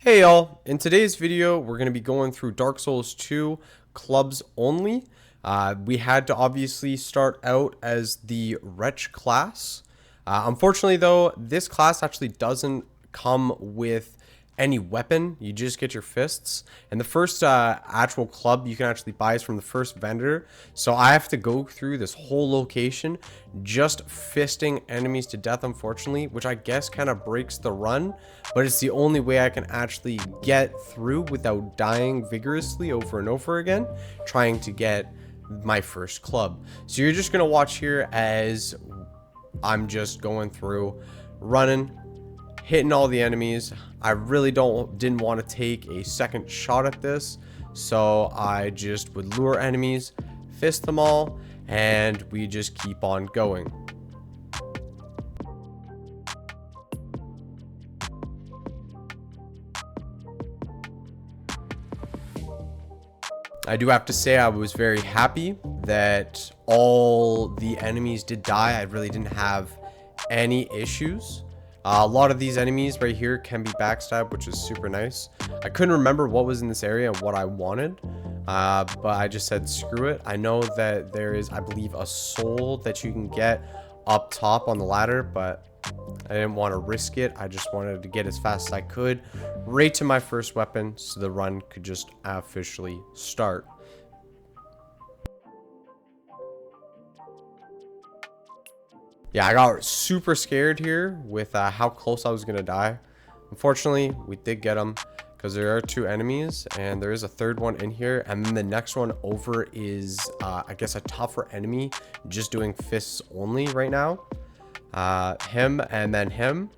Hey y'all, in today's video we're going to be going through Dark Souls 2 clubs only. We had to obviously start out as the Wretch class. Unfortunately though, this class actually doesn't come with any weapon. You just get your fists, and the first actual club you can actually buy is from the first vendor. So I have to go through this whole location just fisting enemies to death, unfortunately, which I guess kind of breaks the run, but it's the only way I can actually get through without dying vigorously over and over again trying to get my first club. So you're just gonna watch here as I'm just going through, running, hitting all the enemies. I really didn't want to take a second shot at this, so I just would lure enemies, fist them all, and we just keep on going. I do have to say I was very happy that all the enemies did die. I really didn't have any issues. A lot of these enemies right here can be backstabbed, which is super nice. I couldn't remember what was in this area and what I wanted, but I just said screw it. I know that there is, I believe, a soul that you can get up top on the ladder, but I didn't want to risk it. I just wanted to get as fast as I could right to my first weapon so the run could just officially start. Yeah, I got super scared here with how close I was going to die. Unfortunately, we did get them because there are two enemies and there is a third one in here. And then the next one over is, I guess, a tougher enemy just doing fists only right now. Him and then him.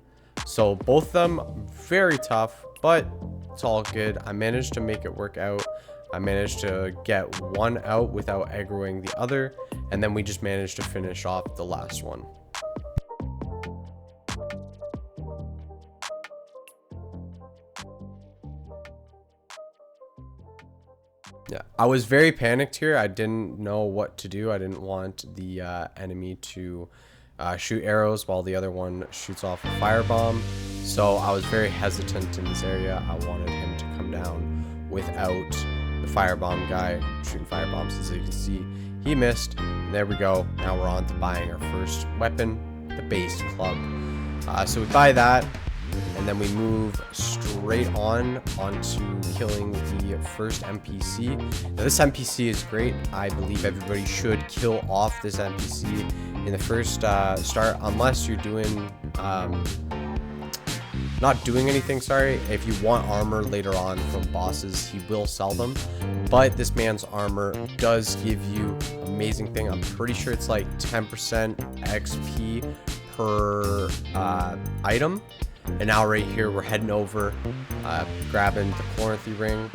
So both of them very tough, but it's all good. I managed to make it work out. I managed to get one out without aggroing the other. And then we just managed to finish off the last one. Yeah, I was very panicked here. I didn't know what to do. I didn't want the enemy to shoot arrows while the other one shoots off a firebomb. So I was very hesitant in this area. I wanted him to come down without the firebomb guy shooting firebombs. As you can see, he missed. And there we go. Now we're on to buying our first weapon, the base club. So we buy that, and then we move straight on onto killing the first NPC. Now this NPC is great. I believe everybody should kill off this NPC in the first start, unless you're doing not doing anything, sorry. If you want armor later on from bosses, he will sell them, but this man's armor does give you amazing thing. I'm pretty sure it's like 10% XP per item. And now right here we're heading over, grabbing the Chloranthy ring,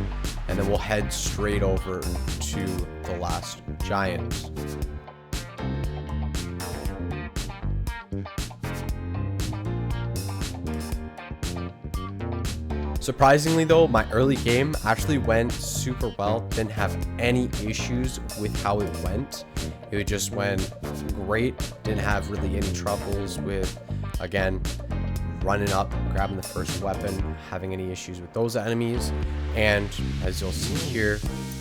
and then we'll head straight over to the last giant. Surprisingly though, my early game actually went super well. Didn't have any issues with how it went. It just went great. Didn't have really any troubles with, again, running up, grabbing the first weapon, having any issues with those enemies. And as you'll see here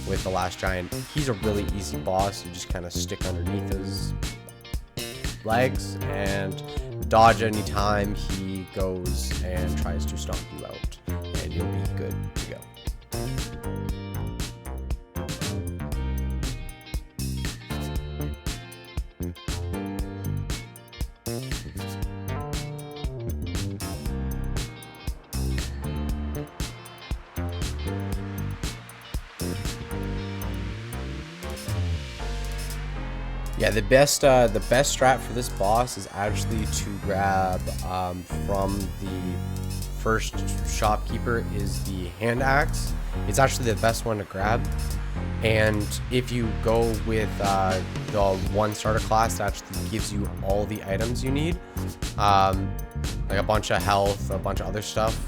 with the last giant, he's a really easy boss. You just kind of stick underneath his legs and dodge anytime he goes and tries to stomp you out, and you'll be good to go. Yeah, the best strat for this boss is actually to grab from the first shopkeeper is the hand axe. It's actually the best one to grab. And if you go with the one starter class that actually gives you all the items you need, like a bunch of health, a bunch of other stuff,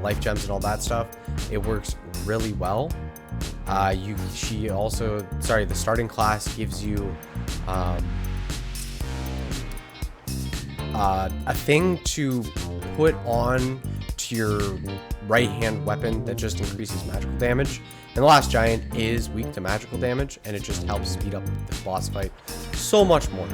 life gems and all that stuff, it works really well. The starting class gives you a thing to put on to your right hand weapon that just increases magical damage. And the last giant is weak to magical damage, and it just helps speed up the boss fight so much more.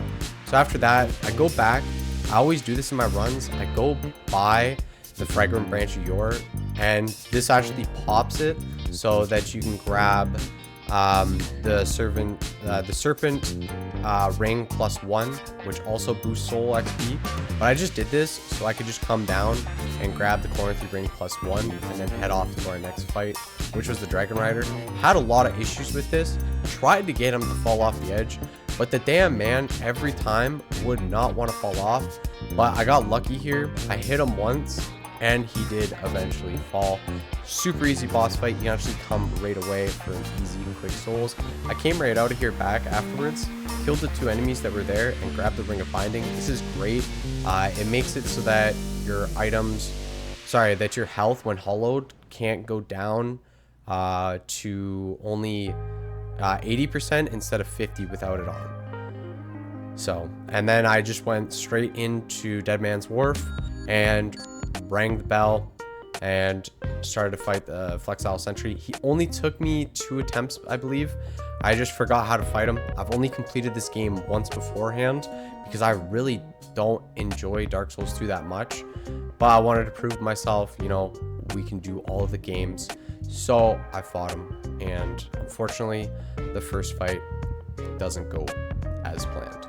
So after that, I go back. I always do this in my runs. I go buy the Fragrant Branch of Yore, and this actually pops it so that you can grab the Serpent Ring +1, which also boosts Soul XP. But I just did this so I could just come down and grab the Corinthi Ring +1 and then head off to our next fight, which was the Dragon Rider. Had a lot of issues with this. Tried to get him to fall off the edge, but the damn man every time would not want to fall off. But I got lucky here. I hit him once, and he did eventually fall. Super easy boss fight. You can actually come right away for easy and quick souls. I came right out of here back afterwards, killed the 2 enemies that were there, and grabbed the Ring of Binding. This is great. It makes it so that your that your health when hollowed can't go down to only 80% instead of 50 without it on. So, and then I just went straight into Dead Man's Wharf and rang the bell and started to fight the Flexile Sentry. He only took me 2 attempts, I believe. I just forgot how to fight him. I've only completed this game once beforehand because I really don't enjoy Dark Souls 2 that much, but I wanted to prove to myself, you know, we can do all of the games. So I fought him, and unfortunately the first fight doesn't go as planned.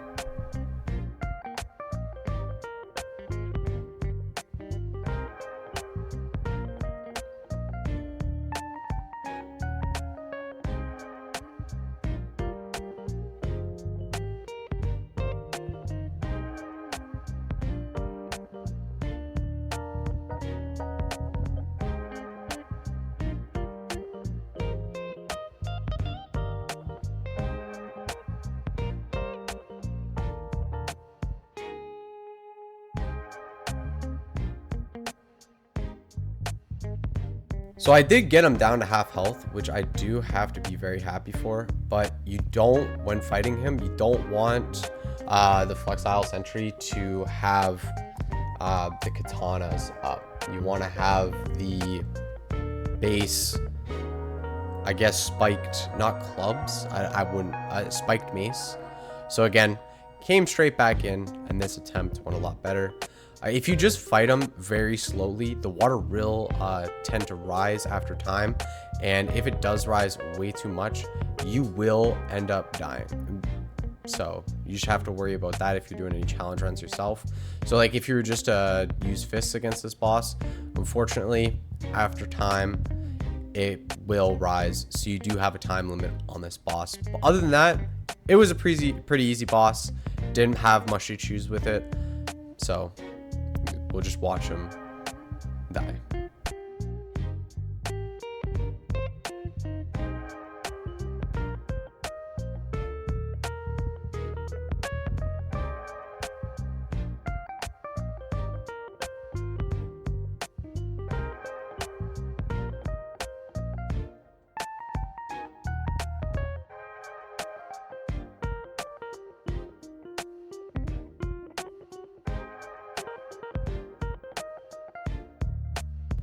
So I did get him down to half health, which I do have to be very happy for, but you don't, when fighting him, you don't want the Flexile Sentry to have the katanas up. You want to have the base, I guess, spiked, not clubs, I wouldn't, spiked mace. So again, came straight back in, and this attempt went a lot better. If you just fight them very slowly, the water will tend to rise after time, and if it does rise way too much, you will end up dying. So you just have to worry about that if you're doing any challenge runs yourself. So like if you were just to use fists against this boss, unfortunately, after time, it will rise. So you do have a time limit on this boss. But other than that, it was a pretty easy boss. Didn't have much issues with it. So we'll just watch him die.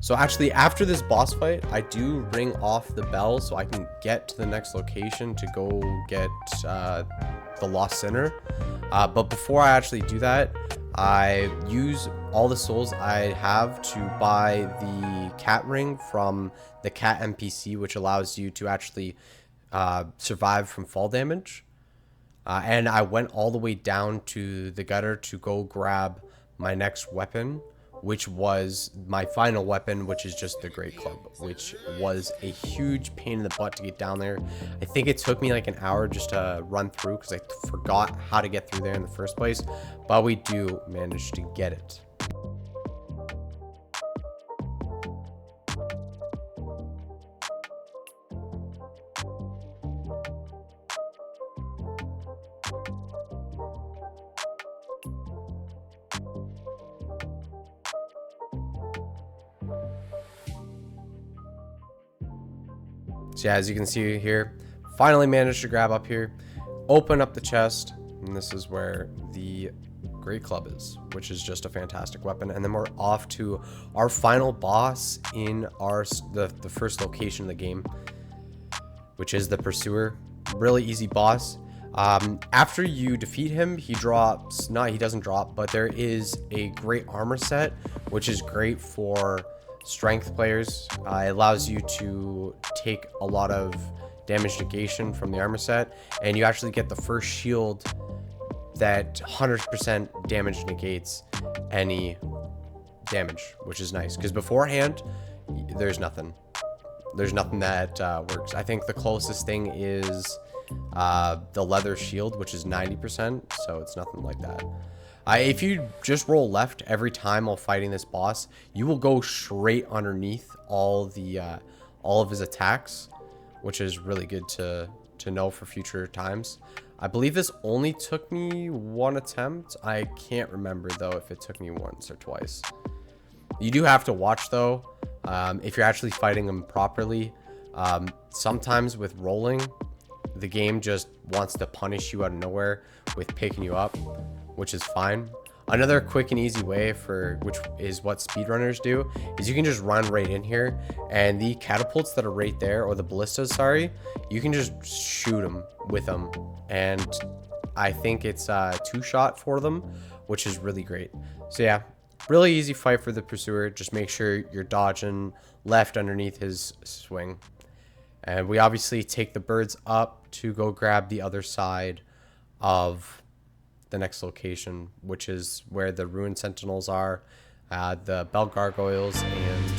So actually, after this boss fight, I do ring off the bell so I can get to the next location to go get the Lost Sinner. But before I actually do that, I use all the souls I have to buy the cat ring from the cat NPC, which allows you to actually survive from fall damage. And I went all the way down to the gutter to go grab my next weapon, which was my final weapon, which is just the Great Club, which was a huge pain in the butt to get down there. I think it took me like an hour just to run through because I forgot how to get through there in the first place, but we do manage to get it. So yeah, as you can see here, finally managed to grab up here, open up the chest, and this is where the Great Club is, which is just a fantastic weapon. And then we're off to our final boss in the first location of the game, which is the Pursuer. Really easy boss. After you defeat him, he doesn't drop, but there is a great armor set, which is great for strength players. It allows you to take a lot of damage negation from the armor set, and you actually get the first shield that 100% damage negates any damage, which is nice, because beforehand there's nothing that works. I think the closest thing is the leather shield, which is 90%, so it's nothing like that. If you just roll left every time while fighting this boss, you will go straight underneath all of his attacks, which is really good to know for future times. I believe this only took me 1 attempt. I can't remember though if it took me once or twice. You do have to watch though, if you're actually fighting him properly. Sometimes with rolling, the game just wants to punish you out of nowhere with picking you up, which is fine. Another quick and easy way, which is what speedrunners do, is you can just run right in here, and the catapults that are right there, or the ballistas, sorry, you can just shoot them with them, and I think it's 2-shot for them, which is really great. So yeah, really easy fight for the Pursuer. Just make sure you're dodging left underneath his swing. And we obviously take the birds up to go grab the other side of the next location, which is where the Ruined Sentinels are, the Bell Gargoyles, and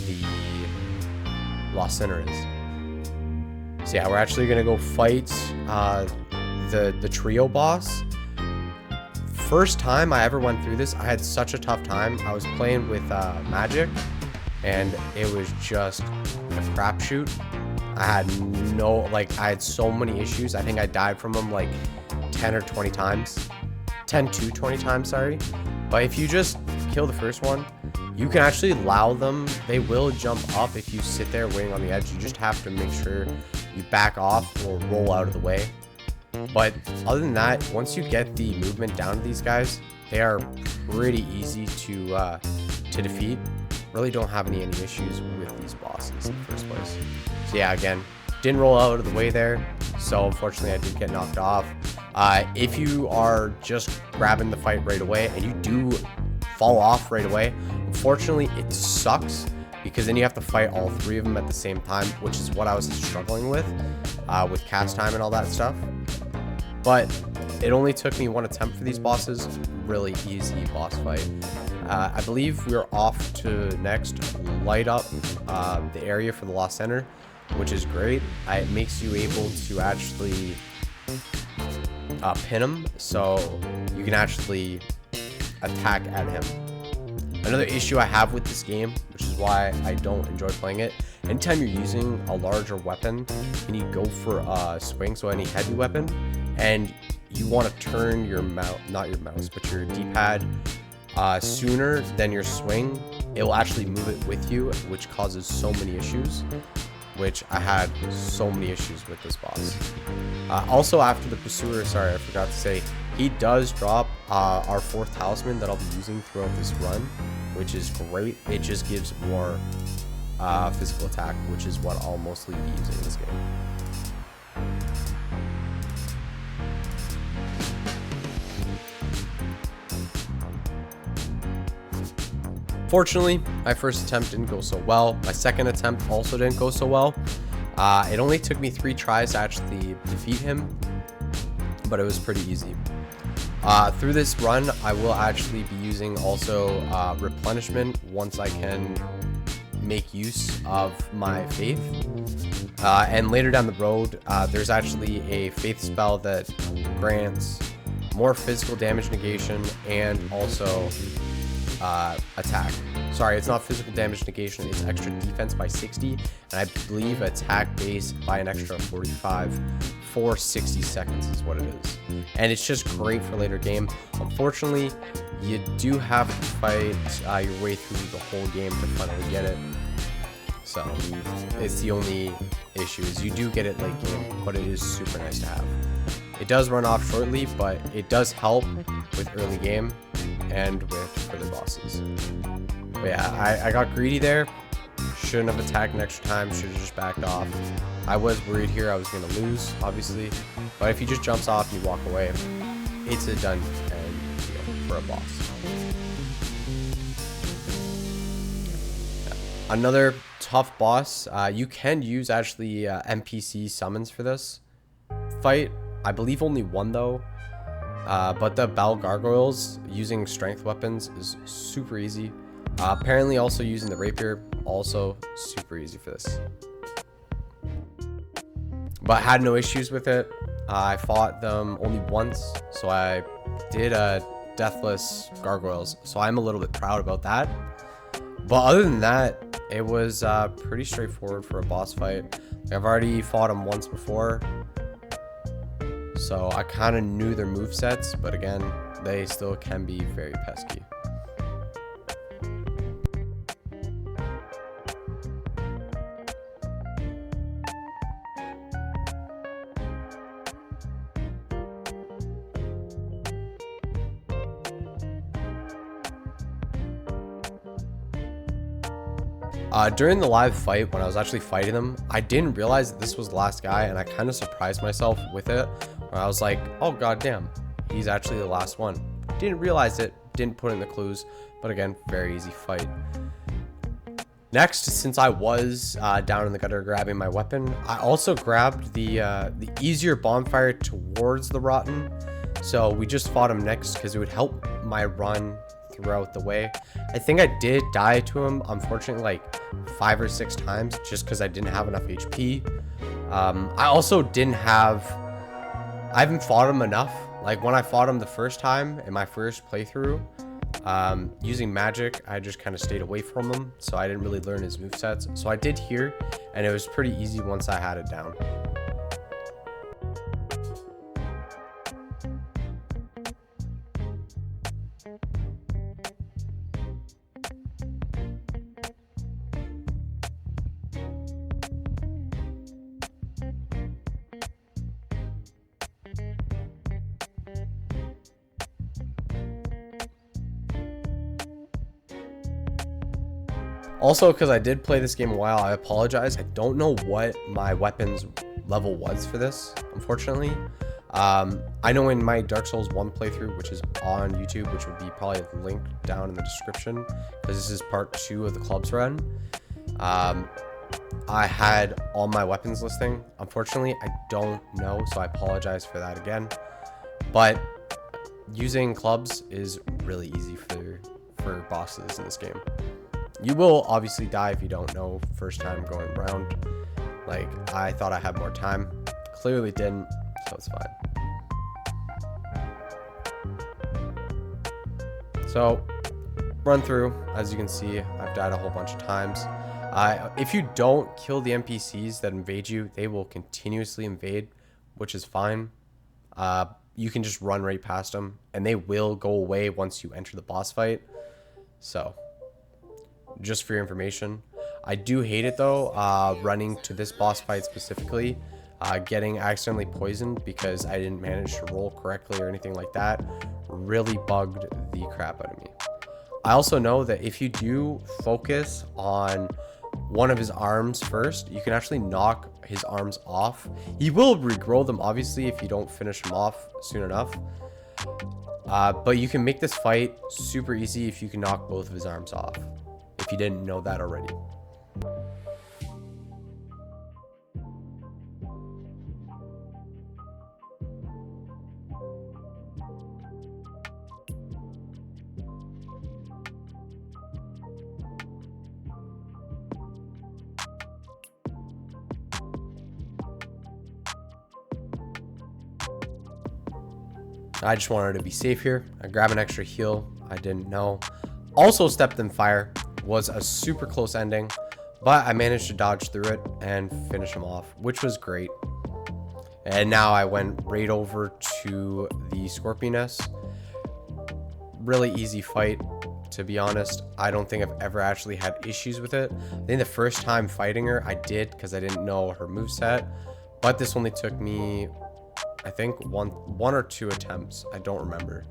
the Lost Sinner is. So yeah, we're actually gonna go fight the trio boss. First time I ever went through this, I had such a tough time. I was playing with Magic, and it was just a crapshoot. I had so many issues. I think I died from them like 10 or 20 times. 10 to 20 times, sorry. But if you just kill the first one, you can actually allow them. They will jump up if you sit there waiting on the edge. You just have to make sure you back off or roll out of the way. But other than that, once you get the movement down to these guys, they are pretty easy to defeat. Really don't have any issues with these bosses in the first place. So yeah, again, didn't roll out of the way there, so unfortunately I did get knocked off. If you are just grabbing the fight right away and you do fall off right away, unfortunately it sucks, because then you have to fight all 3 of them at the same time, which is what I was struggling with cast time and all that stuff. But it only took me 1 attempt for these bosses. Really easy boss fight. I believe we're off to next light up the area for the Lost Center, which is great. It makes you able to actually pin him, so you can actually attack at him. Another issue I have with this game, which is why I don't enjoy playing it, anytime you're using a larger weapon and you go for a swing, so any heavy weapon, and you want to turn your not your mouse, but your D-pad sooner than your swing, it will actually move it with you, which causes so many issues, which I had so many issues with this boss. Also, after the Pursuer, sorry, I forgot to say, he does drop our 4th talisman that I'll be using throughout this run, which is great. It just gives more physical attack, which is what I'll mostly be using in this game. Fortunately, my first attempt didn't go so well. My second attempt also didn't go so well. It only took me 3 tries to actually defeat him, but it was pretty easy. Through this run, I will actually be using also replenishment once I can make use of my faith. And later down the road, there's actually a faith spell that grants more physical damage negation and also attack. Sorry, it's not physical damage negation, it's extra defense by 60, and I believe attack base by an extra 45 for 60 seconds is what it is. And it's just great for later game. Unfortunately, you do have to fight your way through the whole game to finally get it. So it's the only issue, is you do get it late game, but it is super nice to have. It does run off shortly, but it does help with early game and with further bosses. But yeah, I got greedy there. Shouldn't have attacked an extra time. Should have just backed off. I was worried here I was going to lose, obviously. But if he just jumps off and you walk away, it's a done and for a boss. Yeah. Another tough boss. You can use actually NPC summons for this fight. I believe only one though. But the Bell Gargoyles using strength weapons is super easy. Apparently also using the rapier, also super easy for this. But had no issues with it. I fought them only once, so I did deathless gargoyles, so I'm a little bit proud about that. But other than that, it was pretty straightforward for a boss fight. I've already fought them once before, so I kind of knew their movesets, but again, they still can be very pesky. During the live fight, when I was actually fighting them, I didn't realize that this was the last guy, and I kind of surprised myself with it. Where I was like, oh goddamn, he's actually the last one. Didn't realize it, didn't put in the clues, but again, very easy fight. Next, since I was down in the gutter grabbing my weapon, I also grabbed the easier bonfire towards the Rotten. So we just fought him next because it would help my run throughout the way. I think I did die to him, unfortunately, like 5 or 6 times just because I didn't have enough HP. I also didn't have, I haven't fought him enough. Like when I fought him the first time in my first playthrough, using magic, I just kind of stayed away from him, so I didn't really learn his movesets. So I did here, and it was pretty easy once I had it down. Also, because I did play this game a while, I apologize. I don't know what my weapons level was for this, unfortunately. I know in my Dark Souls 1 playthrough, which is on YouTube, which would be probably linked down in the description, because this is part 2 of the clubs run, I had all my weapons listing. Unfortunately, I don't know, so I apologize for that again. But using clubs is really easy for bosses in this game. You will obviously die if you don't know first time going around. Like, I thought I had more time. Clearly didn't, so it's fine. So, run through. As you can see, I've died a whole bunch of times. If you don't kill the NPCs that invade you, they will continuously invade, which is fine. You can just run right past them, and they will go away once you enter the boss fight. So, just for your information. I do hate it though, running to this boss fight specifically, getting accidentally poisoned because I didn't manage to roll correctly or anything like that really bugged the crap out of me. I also know that if you do focus on one of his arms first, you can actually knock his arms off. He will regrow them obviously if you don't finish him off soon enough. But you can make this fight super easy if you can knock both of his arms off. If you didn't know that already. I just wanted to be safe here. I grabbed an extra heal. I didn't know. Also stepped in fire. Was a super close ending, but I managed to dodge through it and finish him off, which was great. And now I went right over to the Scorpioness. Really easy fight, to be honest. I don't think I've ever actually had issues with it. I think the first time fighting her, I did because I didn't know her moveset. But this only took me I think one or two attempts. I don't remember.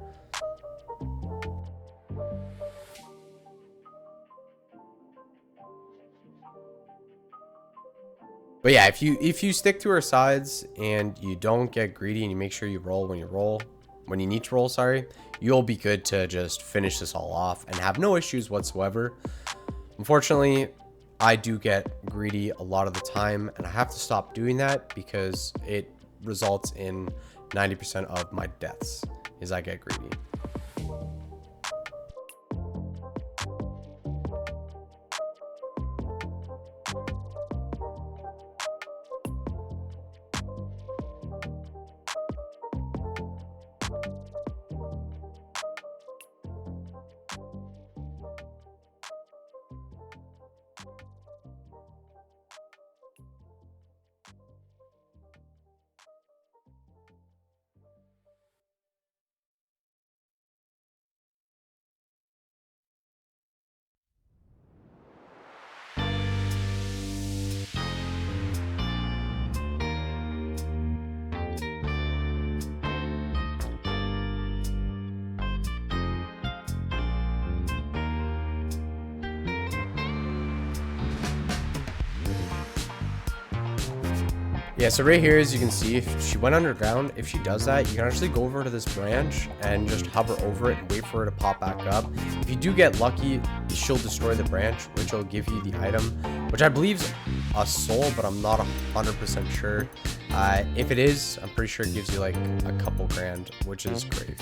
But yeah, if you stick to her sides and you don't get greedy and you make sure you roll when you need to roll, sorry, you'll be good to just finish this all off and have no issues whatsoever. Unfortunately, I do get greedy a lot of the time, and I have to stop doing that because it results in 90% of my deaths is I get greedy. Yeah, so right here, as you can see, if she went underground, if she does that, you can actually go over to this branch and just hover over it and wait for her to pop back up. If you do get lucky, she'll destroy the branch, which will give you the item, which I believe is a soul, but I'm not 100% sure. If it is, I'm pretty sure it gives you like a couple grand, which is great.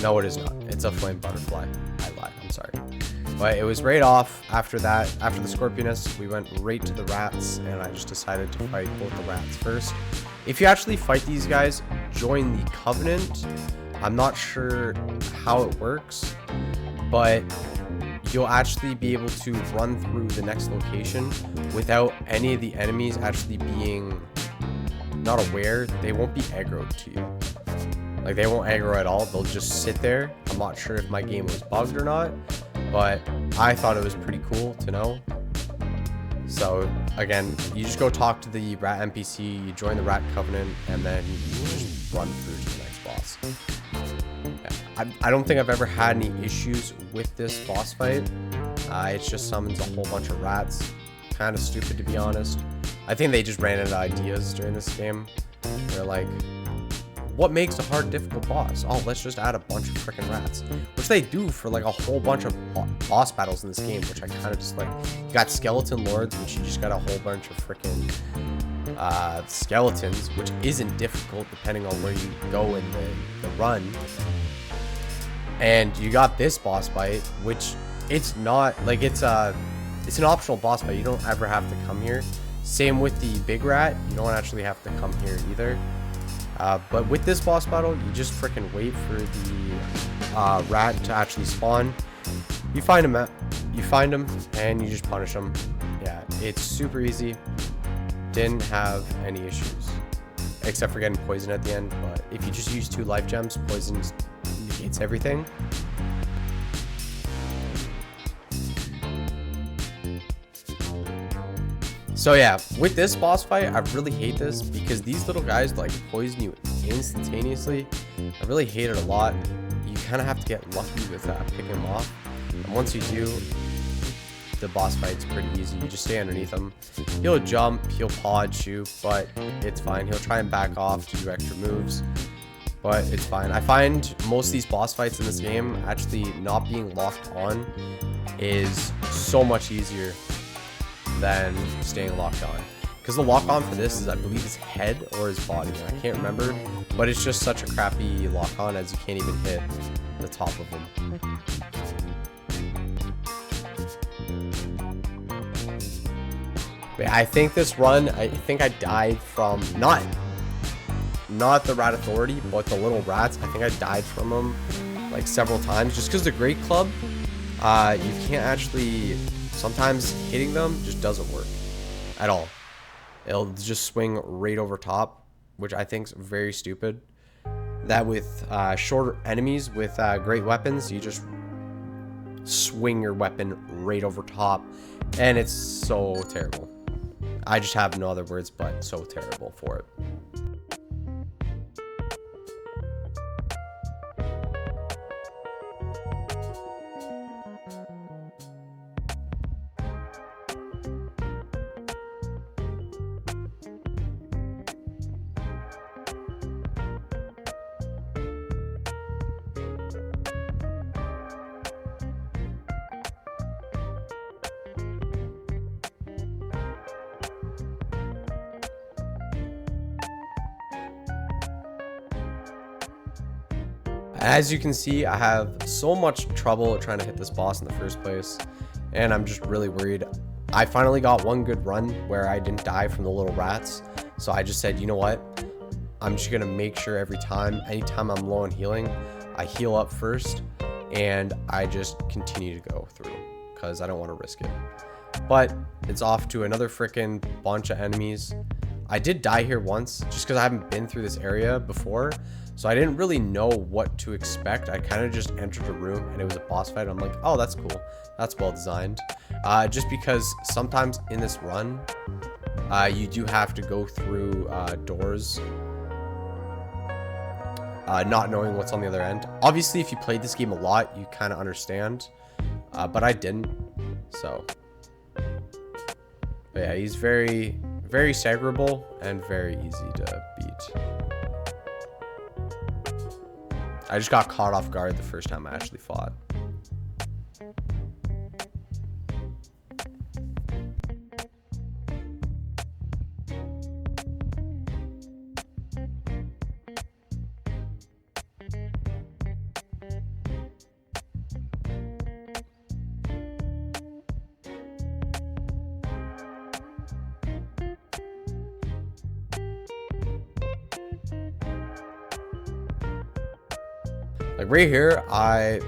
No, it is not. It's a flame butterfly. I lied. I'm sorry. But it was right off after that. After the Scorpioness, we went right to the rats, and I just decided to fight both the rats first. If you actually fight these guys, join the Covenant. I'm not sure how it works, but you'll actually be able to run through the next location without any of the enemies actually being not aware. They won't be aggroed to you. Like, they won't aggro at all. They'll just sit there. I'm not sure if my game was bugged or not, but I thought it was pretty cool to know. So again, you just go talk to the rat NPC, you join the rat covenant, and then you just run through to the next boss. Yeah. I don't think I've ever had any issues with this boss fight. It just summons a whole bunch of rats. Kind of stupid, to be honest. I think they just ran out of ideas during this game. They're like, what makes a hard, difficult boss? Oh, let's just add a bunch of freaking rats. Which they do for like a whole bunch of boss battles in this game, which I kind of just like. You got skeleton lords, which you just got a whole bunch of freaking skeletons, which isn't difficult depending on where you go in the run. And you got this boss fight, which it's not like it's an optional boss fight. You don't ever have to come here. Same with the big rat. You don't actually have to come here either. But with this boss battle, you just freaking wait for the rat to actually spawn. You find him, and you just punish him. Yeah, it's super easy. Didn't have any issues, except for getting poisoned at the end. But if you just use 2 life gems, poison negates everything. So yeah, with this boss fight, I really hate this because these little guys like poison you instantaneously. I really hate it a lot. You kind of have to get lucky with picking them off. And once you do, the boss fight's pretty easy. You just stay underneath him. He'll jump, he'll pod you, but it's fine. He'll try and back off to do extra moves, but it's fine. I find most of these boss fights in this game actually not being locked on is so much easier than staying locked on, because the lock on for this is, I believe, his head or his body. I can't remember, but it's just such a crappy lock on as you can't even hit the top of him. But I think this run, I think I died from not the rat authority, but the little rats. I think I died from them like several times just because the great club, you can't actually. Sometimes hitting them just doesn't work at all. It'll just swing right over top, which I think is very stupid. That with shorter enemies with great weapons, you just swing your weapon right over top, and it's so terrible. I just have no other words but so terrible for it. As you can see, I have so much trouble trying to hit this boss in the first place, and I'm just really worried. I finally got one good run where I didn't die from the little rats, so I just said, you know what, I'm just gonna make sure anytime I'm low on healing, I heal up first, and I just continue to go through, because I don't want to risk it. But it's off to another freaking bunch of enemies. I did die here once, just because I haven't been through this area before, so I didn't really know what to expect. I kind of just entered a room and it was a boss fight. I'm like, oh, that's cool. That's well designed. Just because sometimes in this run, you do have to go through doors, not knowing what's on the other end. Obviously, if you played this game a lot, you kind of understand, but I didn't. So, but yeah, he's very, very staggerable and very easy to beat. I just got caught off guard the first time I actually fought. Like right here, I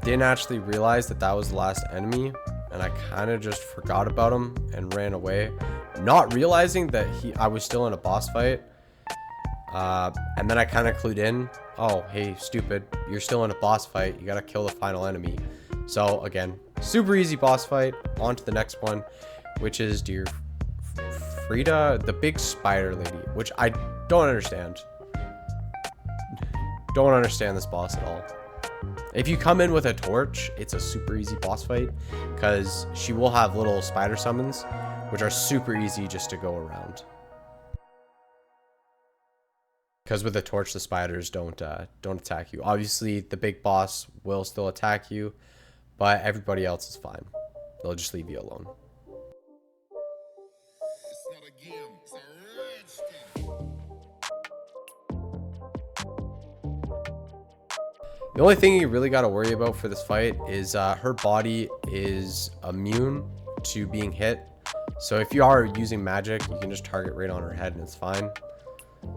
didn't actually realize that was the last enemy, and I kind of just forgot about him and ran away, not realizing that I was still in a boss fight. And then I kind of clued in, oh, hey, stupid, you're still in a boss fight, you gotta kill the final enemy. So again, super easy boss fight. On to the next one, which is dear Frida, the big spider lady, which I don't understand. Don't understand this boss at all. If you come in with a torch, it's a super easy boss fight, because she will have little spider summons, which are super easy just to go around. Because with a torch, the spiders don't attack you. Obviously, the big boss will still attack you, but everybody else is fine. They'll just leave you alone. It's not a game, it's a rich thing. The only thing you really got to worry about for this fight is her body is immune to being hit. So if you are using magic, you can just target right on her head and it's fine.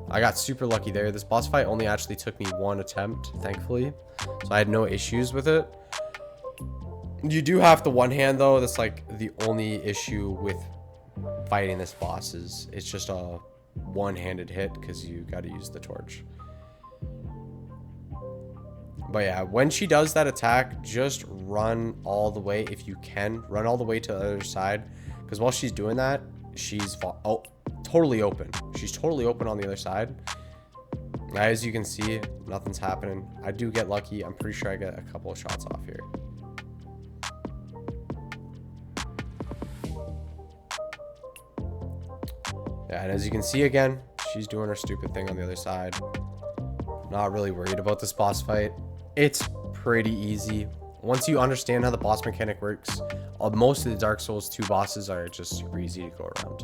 I got super lucky there. This boss fight only actually took me one attempt, thankfully. So I had no issues with it. You do have the one hand though. That's like the only issue with fighting this boss is it's just a one-handed hit because you got to use the torch. But yeah, when she does that attack, just run all the way. If you can, run all the way to the other side. Because while she's doing that, she's totally open. She's totally open on the other side. As you can see, nothing's happening. I do get lucky. I'm pretty sure I get a couple of shots off here. Yeah, and as you can see again, she's doing her stupid thing on the other side. Not really worried about this boss fight. It's pretty easy. Once you understand how the boss mechanic works, most of the Dark Souls 2 bosses are just super easy to go around.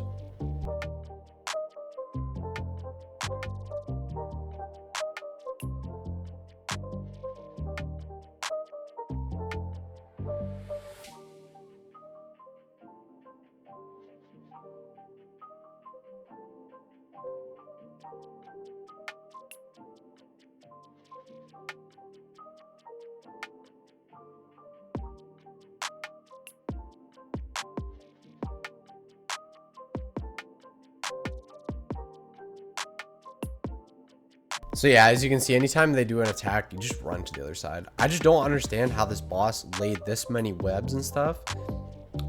So yeah, as you can see, anytime they do an attack, you just run to the other side. I just don't understand how this boss laid this many webs and stuff,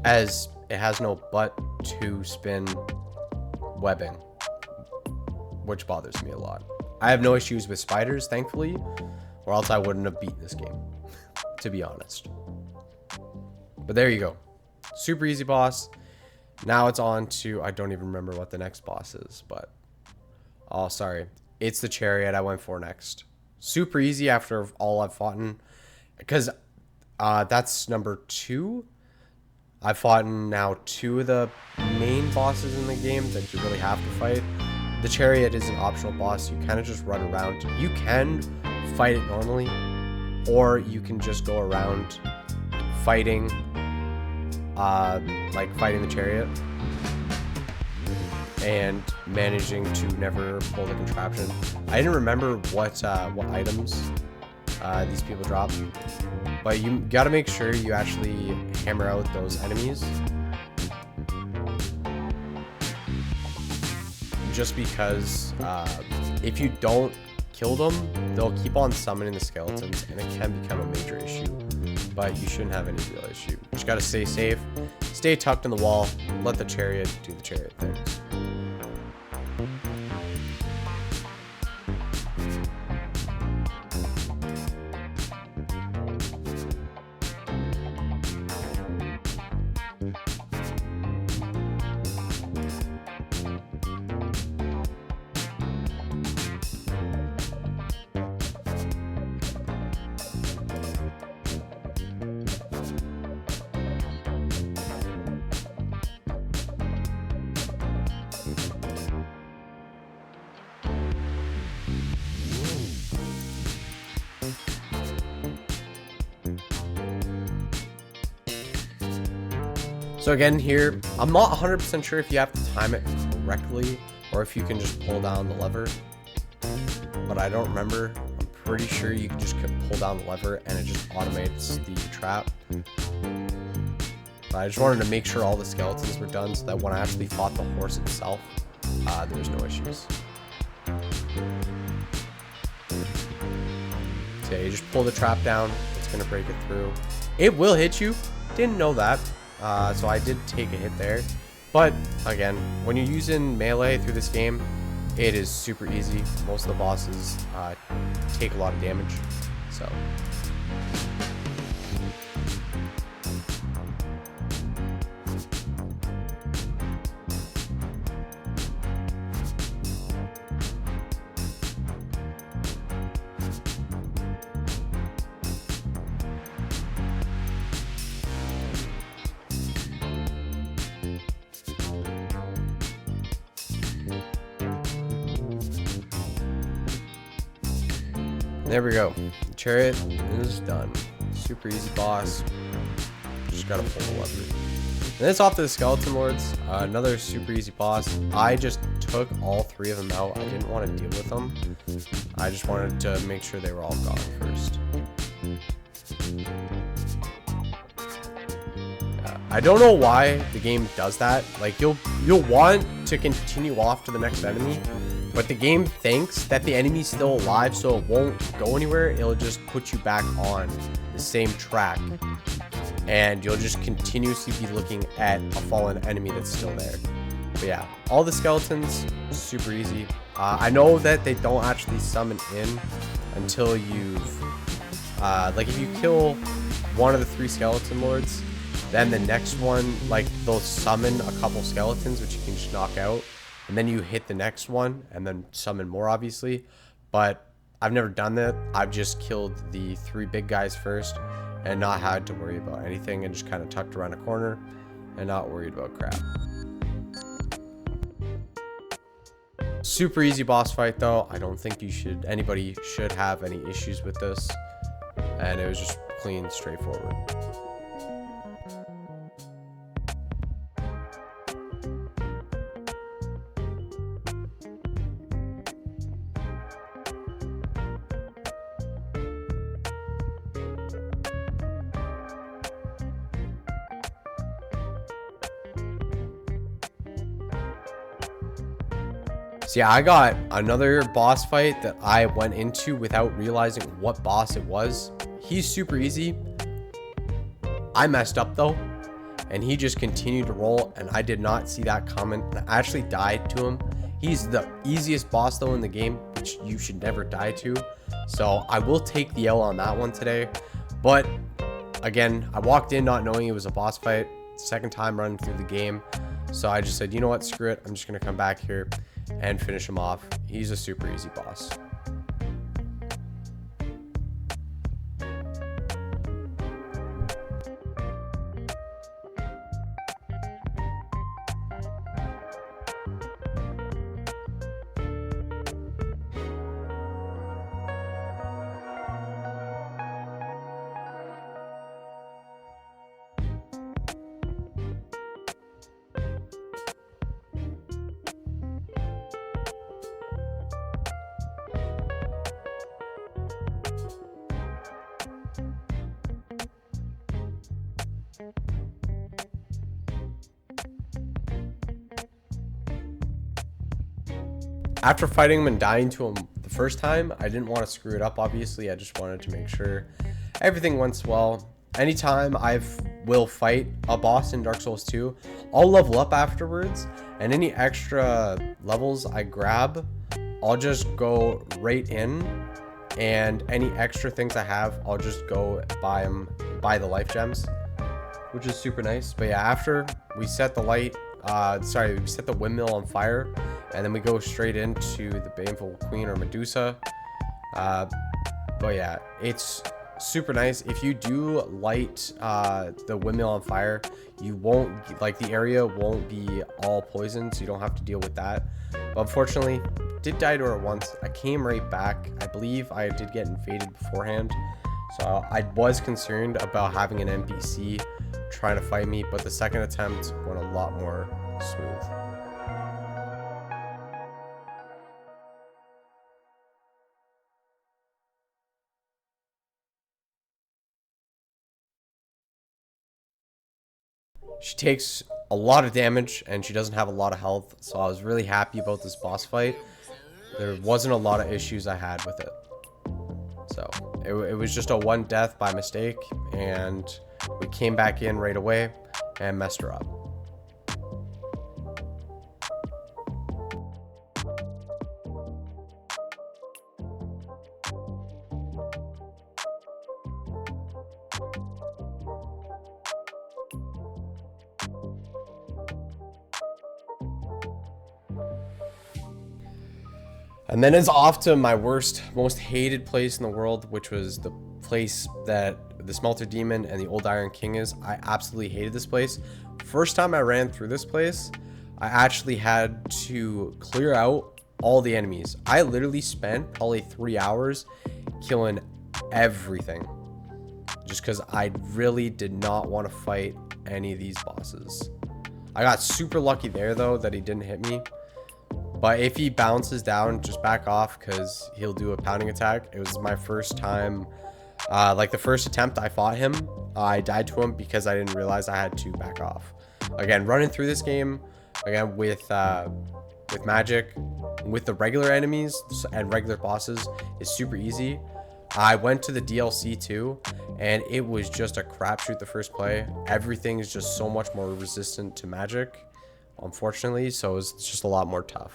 as it has no butt to spin webbing, which bothers me a lot. I have no issues with spiders, thankfully, or else I wouldn't have beaten this game, to be honest. But there you go. Super easy boss. Now it's on to, I don't even remember what the next boss is, but, oh, sorry. It's the chariot I went for next. Super easy after all I've fought in. Because that's number 2. I've fought in now 2 of the main bosses in the game that you really have to fight. The chariot is an optional boss. You kind of just run around. You can fight it normally, or you can just go around fighting, like fighting the chariot and managing to never pull the contraption. I didn't remember what items these people drop, but you gotta make sure you actually hammer out those enemies, just because if you don't kill them, they'll keep on summoning the skeletons and it can become a major issue, but you shouldn't have any real issue. You just gotta stay safe, stay tucked in the wall, let the chariot do the chariot things. So again here, I'm not 100% sure if you have to time it correctly or if you can just pull down the lever, but I don't remember. I'm pretty sure you can just pull down the lever and it just automates the trap. But I just wanted to make sure all the skeletons were done so that when I actually fought the horse itself, there was no issues. So yeah, you just pull the trap down, it's gonna break it through. It will hit you, didn't know that. So I did take a hit there, but again, when you're using melee through this game, it is super easy. Most of the bosses take a lot of damage, so. There we go. The chariot is done. Super easy boss. Just gotta pull the lever. And it's off to the skeleton lords. Another super easy boss. I just took all 3 of them out. I didn't want to deal with them. I just wanted to make sure they were all gone first. I don't know why the game does that. Like you'll want to continue off to the next enemy, but the game thinks that the enemy's still alive, so it won't go anywhere. It'll just put you back on the same track, and you'll just continuously be looking at a fallen enemy that's still there. But yeah, all the skeletons, super easy. I know that they don't actually summon in until you've, like if you kill one of the 3 skeleton lords, then the next one, like they'll summon a couple skeletons, which you can just knock out. And then you hit the next one and then summon more, obviously. But I've never done that. I've just killed the 3 big guys first and not had to worry about anything and just kind of tucked around a corner and not worried about crap. Super easy boss fight though. I don't think anybody should have any issues with this. And it was just clean, straightforward. So yeah, I got another boss fight that I went into without realizing what boss it was. He's super easy. I messed up though, and he just continued to roll, and I did not see that coming. And I actually died to him. He's the easiest boss though in the game, which you should never die to. So I will take the L on that one today. But again, I walked in not knowing it was a boss fight. Second time running through the game. So I just said, you know what, screw it. I'm just gonna come back here and finish him off. He's a super easy boss. After fighting him and dying to him the first time, I didn't want to screw it up, obviously. I just wanted to make sure everything went well. Anytime I will fight a boss in Dark Souls 2, I'll level up afterwards, and any extra levels I grab, I'll just go right in, and any extra things I have, I'll just go buy the life gems, which is super nice. But yeah, after we set the we set the windmill on fire, and then we go straight into the Baneful Queen or Medusa. But yeah, it's super nice. If you do light the windmill on fire, you won't, like, the area won't be all poisoned, so you don't have to deal with that. But unfortunately, did die to her once. I came right back. I believe I did get invaded beforehand, so I was concerned about having an NPC trying to fight me, but the second attempt went a lot more smooth. She takes a lot of damage and she doesn't have a lot of health, so I was really happy about this boss fight. There wasn't a lot of issues I had with it. So it was just a one death by mistake, and we came back in right away and messed her up. And then it's off to my worst, most hated place in the world, which was the place that the Smelter Demon and the Old Iron King is. I absolutely hated this place. First time I ran through this place, I actually had to clear out all the enemies. I literally spent probably 3 hours killing everything, just because I really did not want to fight any of these bosses. I got super lucky there, though, that he didn't hit me. But if he bounces down, just back off, because he'll do a pounding attack. It was my first time, like the first attempt I fought him, I died to him because I didn't realize I had to back off. Again, running through this game, again, with magic, with the regular enemies and regular bosses, is super easy. I went to the DLC too, and it was just a crapshoot the first play. Everything is just so much more resistant to magic, unfortunately, so it's just a lot more tough.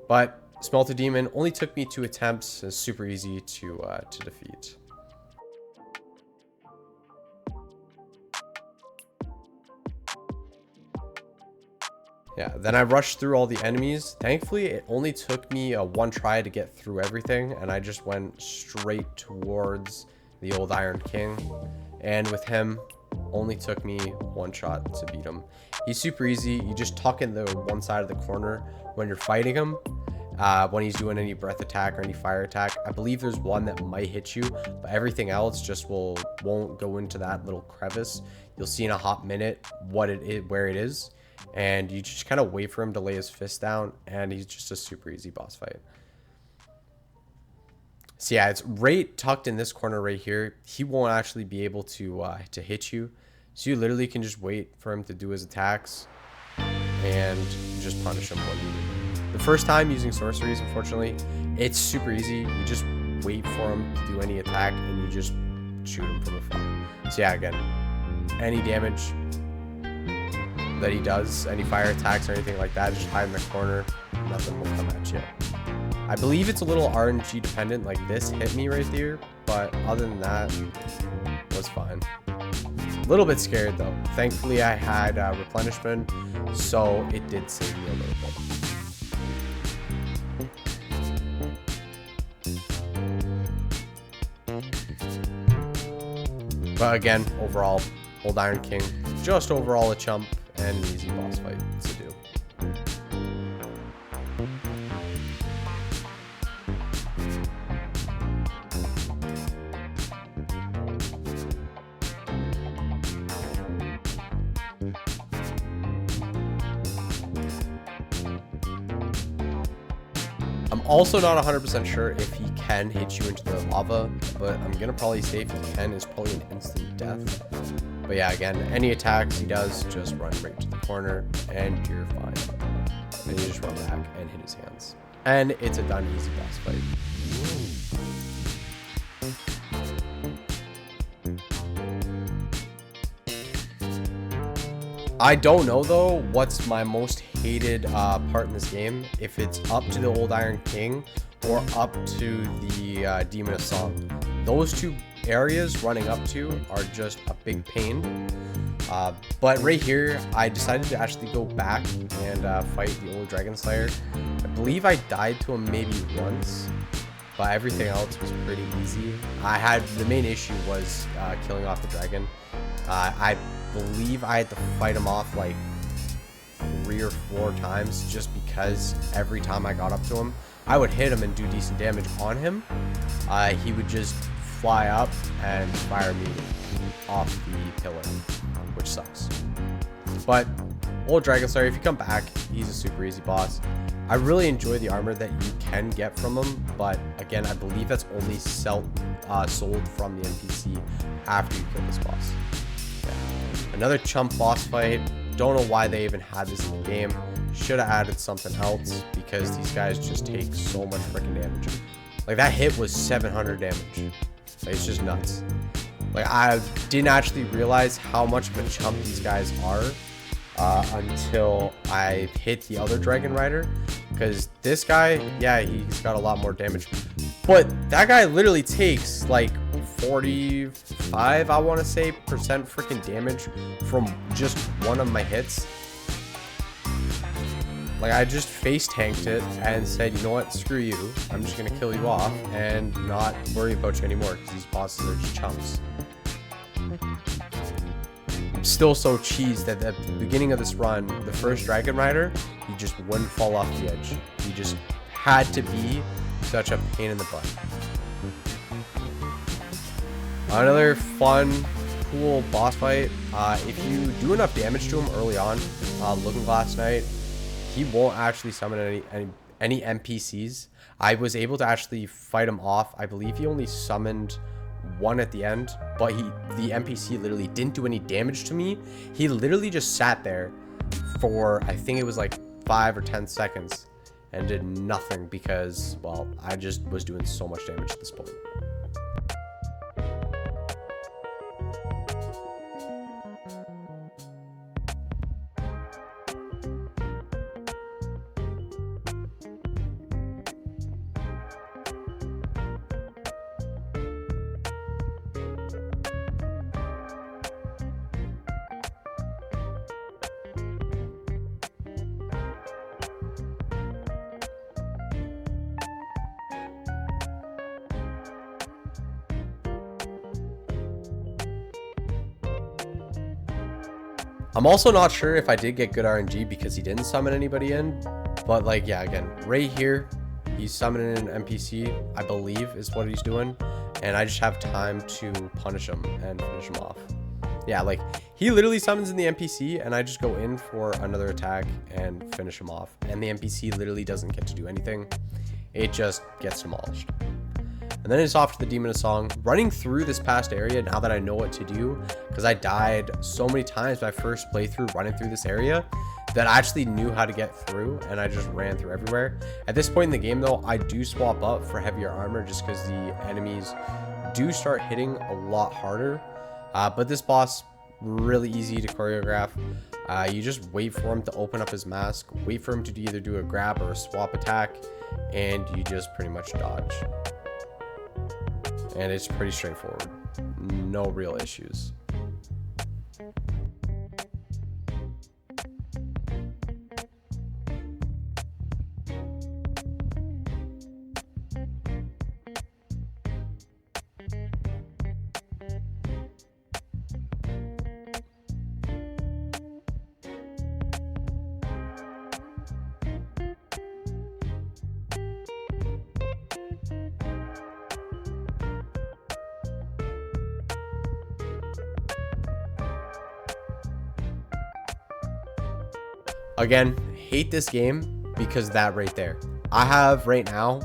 But Smelter Demon only took me 2 attempts. It's super easy to defeat. Yeah, then I rushed through all the enemies. Thankfully, it only took me one try to get through everything, and I just went straight towards the Old Iron King. And with him, only took me 1 shot to beat him. He's super easy. You just tuck in the one side of the corner when you're fighting him, when he's doing any breath attack or any fire attack. I believe there's one that might hit you, but everything else just won't go into that little crevice. You'll see in a hot minute what it is, where it is, and you just kind of wait for him to lay his fist down, and he's just a super easy boss fight. So yeah, it's right tucked in this corner right here. He won't actually be able to hit you, so you literally can just wait for him to do his attacks and just punish him. The first time using sorceries, unfortunately, it's super easy. You just wait for him to do any attack and you just shoot him from afar. So yeah, again, any damage that he does, any fire attacks or anything like that, just hide in the corner. Nothing will come at you. I believe it's a little RNG dependent, like this hit me right there, but other than that, it was fine. A little bit scared though. Thankfully I had replenishment, so it did save me a little bit. But again, overall, Old Iron King, just overall a chump and an easy boss fight to do. I'm also not 100% sure if he can hit you into the lava, but I'm gonna probably say if he can, it's probably an instant death. But yeah, again, any attacks he does, just run right to the corner and you're fine. And you just run back and hit his hands. And it's a done easy boss fight. I don't know though what's my most hated part in this game, if it's up to the Old Iron King or up to the Demon of Song. Those two areas running up to are just a big pain. But right here, I decided to actually go back and fight the old Dragon Slayer. I believe I died to him maybe once, but everything else was pretty easy. The main issue was killing off the dragon. I believe I had to fight him off like 3 or 4 times just because every time I got up to him, I would hit him and do decent damage on him. He would just fly up and fire me off the pillar, which sucks. But old Dragon Slayer, if you come back, he's a super easy boss. I really enjoy the armor that you can get from him, but again, I believe that's only sold from the NPC after you kill this boss. Yeah. Another chump boss fight. Don't know why they even had this in the game. Should have added something else because these guys just take so much freaking damage. Like that hit was 700 damage. Like, it's just nuts. Like I didn't actually realize how much of a chump these guys are until I hit the other Dragon Rider, because this guy, yeah, he's got a lot more damage, but that guy literally takes like 45, I want to say, percent freaking damage from just one of my hits. Like I just face tanked it and said, you know what, screw you, I'm just gonna kill you off and not worry about you anymore because these bosses are just chumps. I'm still so cheesed that at the beginning of this run, the first Dragon Rider, he just wouldn't fall off the edge. He just had to be such a pain in the butt. Another fun, cool boss fight. If you do enough damage to him early on, Looking Glass Knight, he won't actually summon any NPCs. I was able to actually fight him off. I believe he only summoned one at the end, but the NPC literally didn't do any damage to me. He literally just sat there for, I think it was like 5 or 10 seconds and did nothing because, well, I just was doing so much damage at this point. I'm also not sure if I did get good RNG because he didn't summon anybody in, but like, yeah, again, right here, he's summoning an NPC, I believe is what he's doing, and I just have time to punish him and finish him off. Yeah, like, he literally summons in the NPC, and I just go in for another attack and finish him off, and the NPC literally doesn't get to do anything. It just gets demolished. And then it's off to the Demon of Song. Running through this past area, now that I know what to do, because I died so many times my first playthrough running through this area, that I actually knew how to get through, and I just ran through everywhere. At this point in the game, though, I do swap up for heavier armor just because the enemies do start hitting a lot harder. But this boss, really easy to choreograph. You just wait for him to open up his mask, wait for him to either do a grab or a swap attack, and you just pretty much dodge. And it's pretty straightforward. No real issues. Again, hate this game because that right there. I have right now,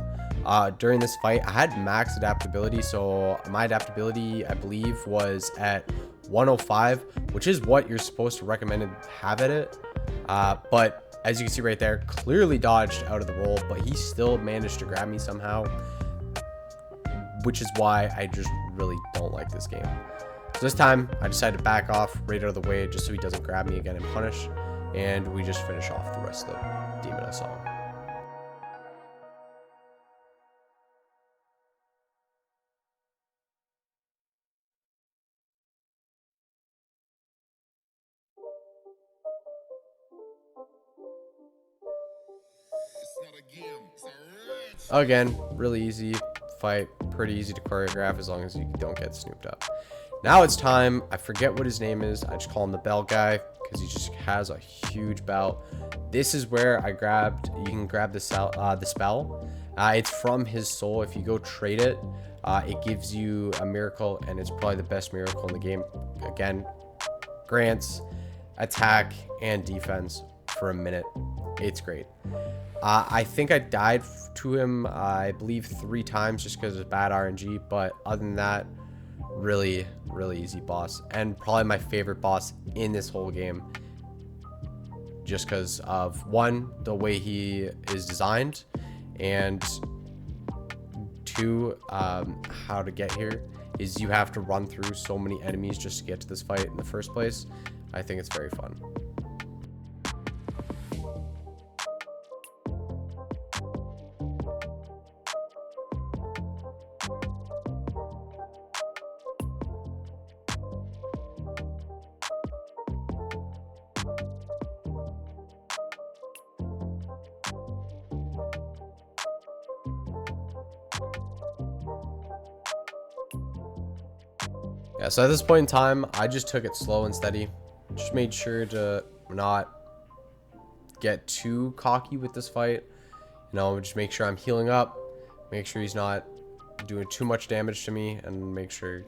during this fight, I had max adaptability. So my adaptability, I believe, was at 105, which is what you're supposed to recommend to have at it. But as you can see right there, clearly dodged out of the roll, but he still managed to grab me somehow, which is why I just really don't like this game. So this time I decided to back off right out of the way just so he doesn't grab me again and punish, and we just finish off the rest of the demon I saw. It's not a game, it's a rich. Again, really easy fight, pretty easy to choreograph as long as you don't get snooped up. Now it's time. I forget what his name is. I just call him the bell guy because he just has a huge bell. This is where I grabbed. You can grab the spell. It's from his soul. If you go trade it, it gives you a miracle, and it's probably the best miracle in the game. Again, grants attack and defense for a minute. It's great. I think I died to him, I believe 3 times just because of bad RNG, but other than that, really easy boss, and probably my favorite boss in this whole game, just because of 1, the way he is designed, and 2, how to get here is you have to run through so many enemies just to get to this fight in the first place. I think it's very fun. Yeah, so at this point in time, I just took it slow and steady. Just made sure to not get too cocky with this fight. You know, just make sure I'm healing up, make sure he's not doing too much damage to me, and make sure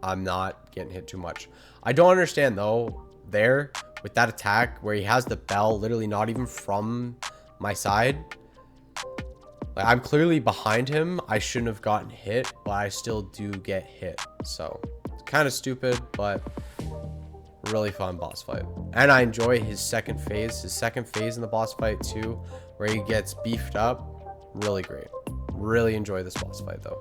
I'm not getting hit too much. I don't understand though, there, with that attack where he has the bell literally not even from my side. Like, I'm clearly behind him. I shouldn't have gotten hit, but I still do get hit. So it's kind of stupid, but really fun boss fight. And I enjoy his second phase in the boss fight too, where he gets beefed up. Really great. Really enjoy this boss fight though.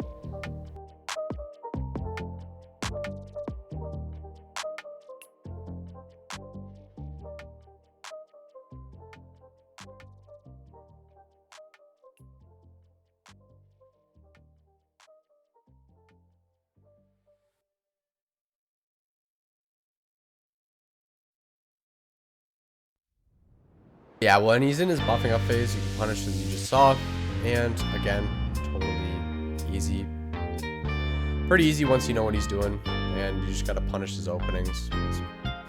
Yeah, when he's in his buffing up phase, you can punish as you just saw. And again, totally easy. Pretty easy once you know what he's doing. And you just gotta punish his openings. It's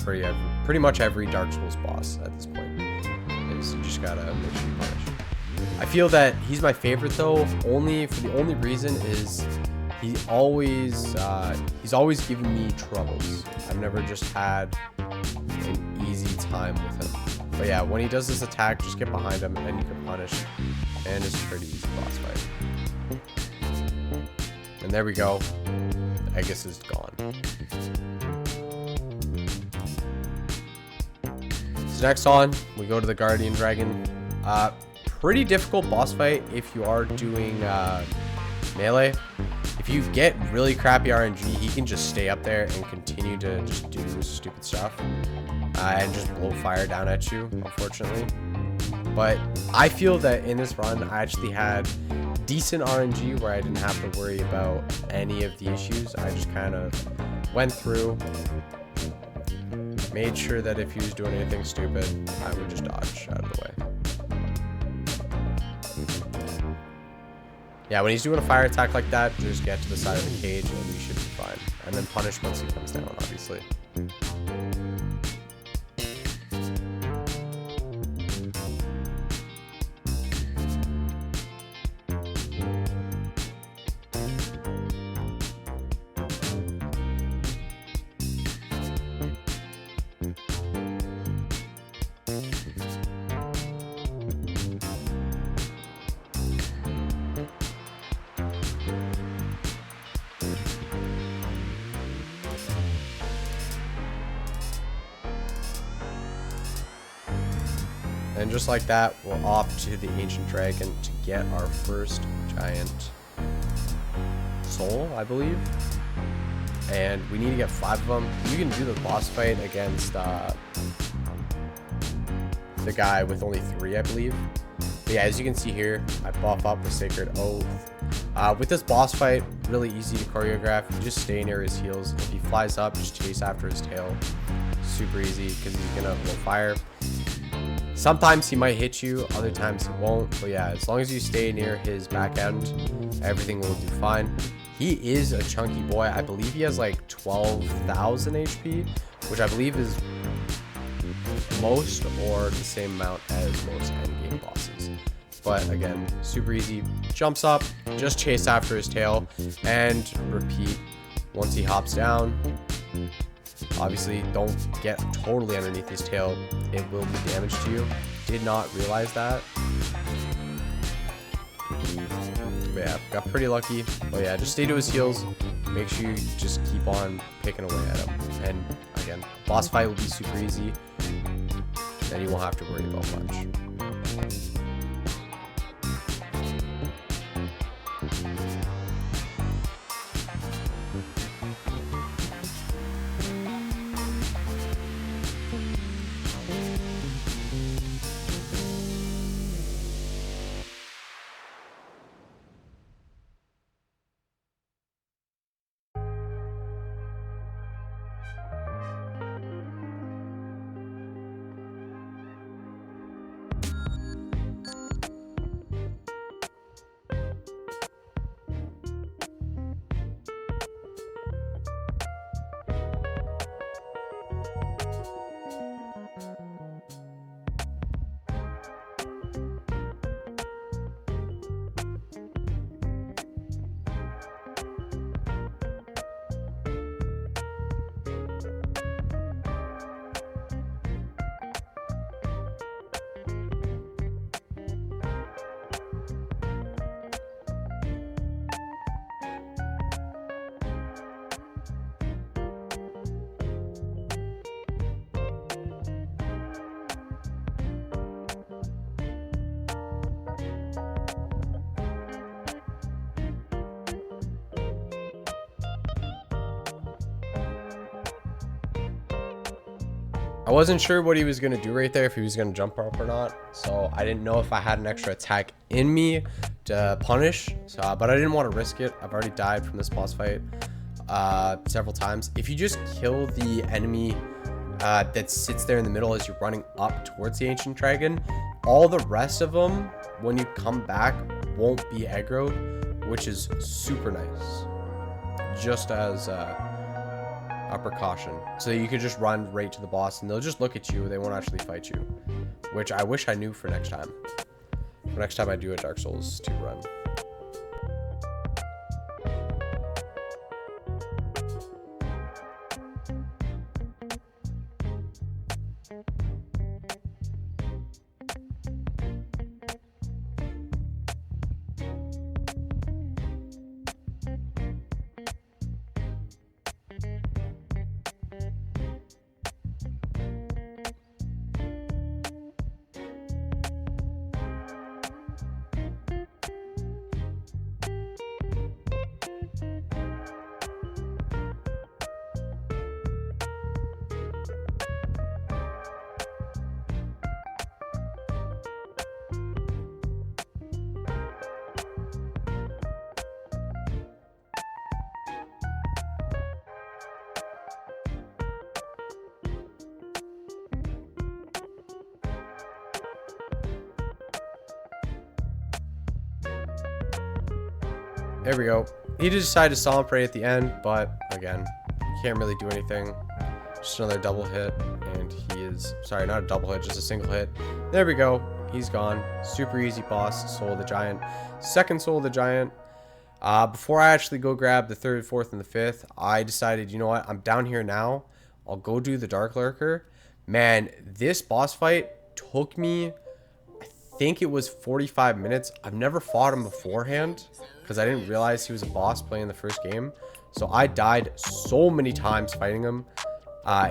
pretty much every Dark Souls boss at this point. You just gotta make sure you punish. I feel that he's my favorite though, for the only reason is he's always giving me troubles. I've never just had an easy time with him. But yeah, when he does this attack, just get behind him and you can punish. And it's a pretty easy boss fight. And there we go. Aegis is gone. So next on, we go to the Guardian Dragon. Pretty difficult boss fight if you are doing melee. If you get really crappy RNG, he can just stay up there and continue to just do stupid stuff. And just blow fire down at you, unfortunately. But I feel that in this run, I actually had decent RNG where I didn't have to worry about any of the issues. I just kind of went through, made sure that if he was doing anything stupid, I would just dodge out of the way. Yeah, when he's doing a fire attack like that, just get to the side of the cage and you should be fine. And then punish once he comes down, obviously. And just like that, we're off to the Ancient Dragon to get our first giant soul, I believe. And we need to get 5 of them. You can do the boss fight against the guy with only 3, I believe. But yeah, as you can see here, I buff up the Sacred Oath. With this boss fight, really easy to choreograph. You just stay near his heels. If he flies up, just chase after his tail. Super easy because he's gonna blow fire. Sometimes he might hit you, other times he won't. But yeah, as long as you stay near his back end, everything will do fine. He is a chunky boy. I believe he has like 12,000 HP, which I believe is most or the same amount as most endgame bosses. But again, super easy. Jumps up, just chase after his tail, and repeat once he hops down. Obviously, don't get totally underneath his tail. It will do damage to you. Did not realize that. But yeah, got pretty lucky. But yeah, just stay to his heels. Make sure you just keep on picking away at him. And again, boss fight will be super easy. And you won't have to worry about much. I wasn't sure what he was going to do right there, if he was going to jump up or not. So I didn't know if I had an extra attack in me to punish. But I didn't want to risk it. I've already died from this boss fight several times. If you just kill the enemy that sits there in the middle as you're running up towards the Ancient Dragon, all the rest of them, when you come back, won't be aggroed, which is super nice. Just as a precaution, so you could just run right to the boss and they'll just look at you. They won't actually fight you, which I wish I knew for next time. For next time I do a Dark Souls 2 run. There we go. He did decide to stomp right at the end, but again, you can't really do anything. Just another double hit, and he is, sorry, not a double hit, just a single hit. There we go. He's gone. Super easy boss, Soul of the Giant. Second Soul of the Giant. Before I actually go grab the 3rd, 4th, and the 5th, I decided, you know what, I'm down here now. I'll go do the Dark Lurker. Man, this boss fight took me, I think it was 45 minutes. I've never fought him beforehand because I didn't realize he was a boss playing the first game. So I died so many times fighting him.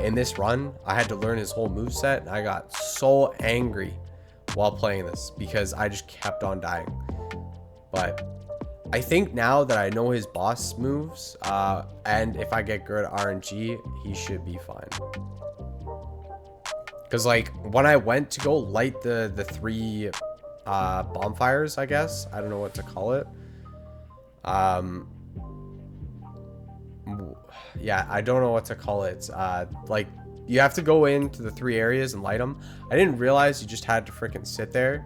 In this run, I had to learn his whole moveset, and I got so angry while playing this because I just kept on dying. But I think now that I know his boss moves, and if I get good RNG, he should be fine. Because like when I went to go light the 3 bonfires, I guess, I don't know what to call it. Yeah, I don't know what to call it. Like you have to go into the 3 areas and light them. I didn't realize you just had to freaking sit there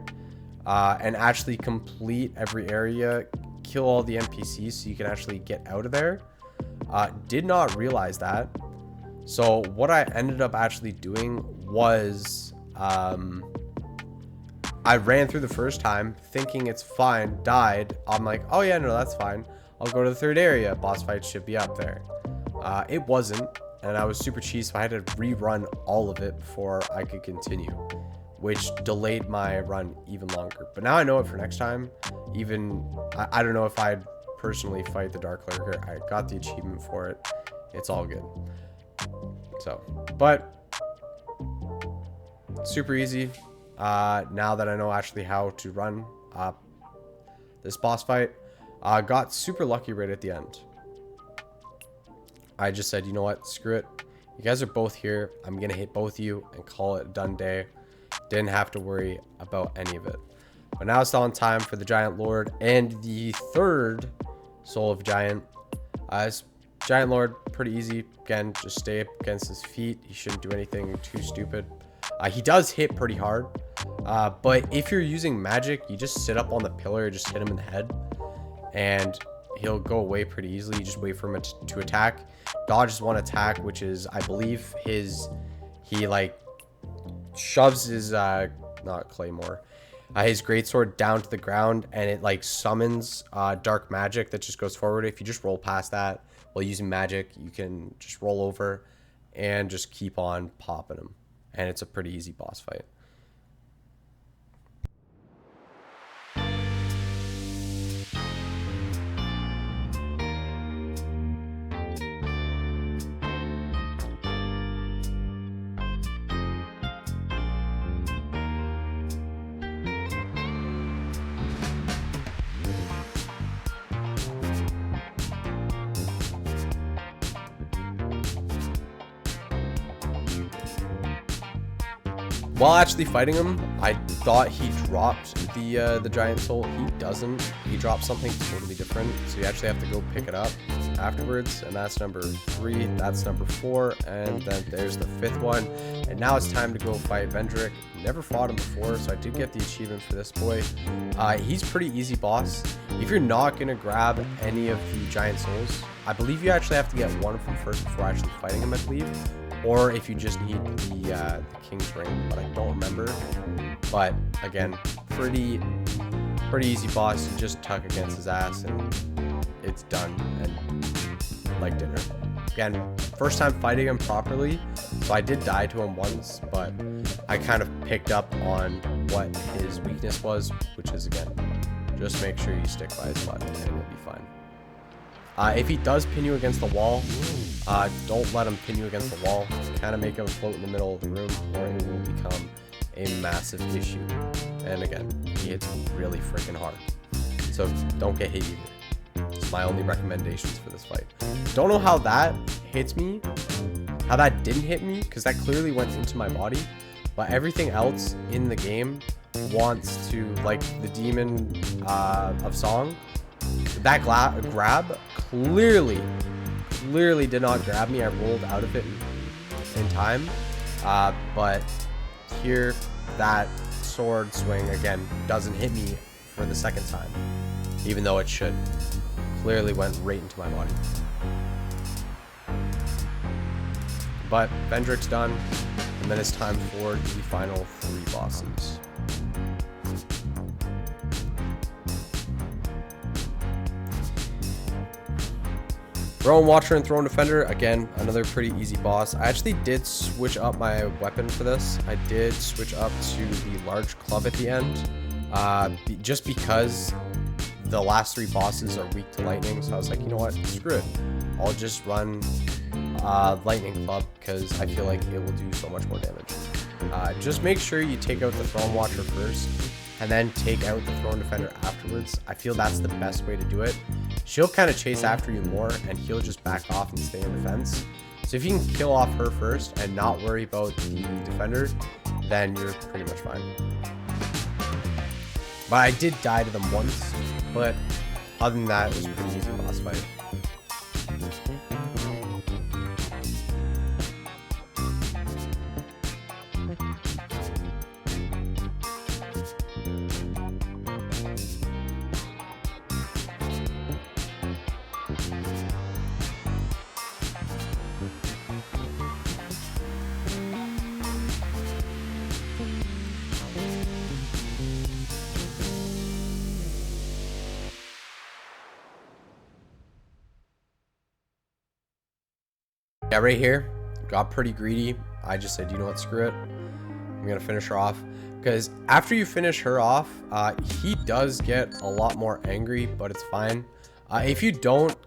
and actually complete every area, kill all the NPCs so you can actually get out of there. Did not realize that. So what I ended up actually doing was I ran through the first time thinking it's fine, died. I'm like, oh yeah, no, that's fine. I'll go to the 3rd area. Boss fight should be up there. It wasn't, and I was super cheesed, so I had to rerun all of it before I could continue, which delayed my run even longer. But now I know it for next time. Even, I don't know if I'd personally fight the Dark Lurker. I got the achievement for it. It's all good. So, but super easy. Now that I know actually how to run this boss fight, got super lucky right at the end. I just said, you know what, screw it. You guys are both here. I'm gonna hit both of you and call it a done day. Didn't have to worry about any of it. But now it's on time for the Giant Lord and the 3rd Soul of Giant. Giant Lord, pretty easy. Again, just stay up against his feet. He shouldn't do anything too stupid. He does hit pretty hard. But if you're using magic, you just sit up on the pillar, just hit him in the head, and he'll go away pretty easily. You just wait for him to attack. Dodges 1 attack, which is, I believe, he like shoves his not claymore, his greatsword down to the ground, and it like summons dark magic that just goes forward. If you just roll past that while using magic, you can just roll over and just keep on popping him, and it's a pretty easy boss fight. While actually fighting him, I thought he dropped the giant soul. He doesn't. He dropped something totally different. So you actually have to go pick it up afterwards. And that's number 3. That's number 4. And then there's the 5th one. And now it's time to go fight Vendrick. Never fought him before, so I did get the achievement for this boy. He's pretty easy boss. If you're not going to grab any of the giant souls, I believe you actually have to get one of them first before actually fighting him, I believe. Or if you just need the King's Ring, but I don't remember. But again, pretty easy boss. You just tuck against his ass and it's done, and like dinner. Again, first time fighting him properly, so I did die to him once, but I kind of picked up on what his weakness was, which is, again, just make sure you stick by his butt and it'll be fine. If he does pin you against the wall, don't let him pin you against the wall. Kind of make him float in the middle of the room, or it will become a massive issue. And again, he hits really freaking hard, so don't get hit either. It's my only recommendations for this fight. Don't know how that hits me, how that didn't hit me, because that clearly went into my body, but everything else in the game wants to, like the demon of song, that grab clearly did not grab me. I rolled out of it in time, but here that sword swing again doesn't hit me for the 2nd time, even though it should. Clearly went right into my body. But Vendrick's done, and then it's time for the final 3 bosses. Throne Watcher and Throne Defender, again, another pretty easy boss. I actually did switch up my weapon for this. I did switch up to the large club at the end, just because the last 3 bosses are weak to lightning. So I was like, you know what, screw it. I'll just run lightning club because I feel like it will do so much more damage. Just make sure you take out the Throne Watcher first and then take out the Throne Defender afterwards. I feel that's the best way to do it. She'll kind of chase after you more and he'll just back off and stay in defense. So if you can kill off her first and not worry about the defender, then you're pretty much fine. But I did die to them once, but other than that, it was a pretty easy boss fight. Yeah, right here, got pretty greedy. I just said, you know what, screw it. I'm gonna finish her off. Because after you finish her off, he does get a lot more angry, but it's fine. If you don't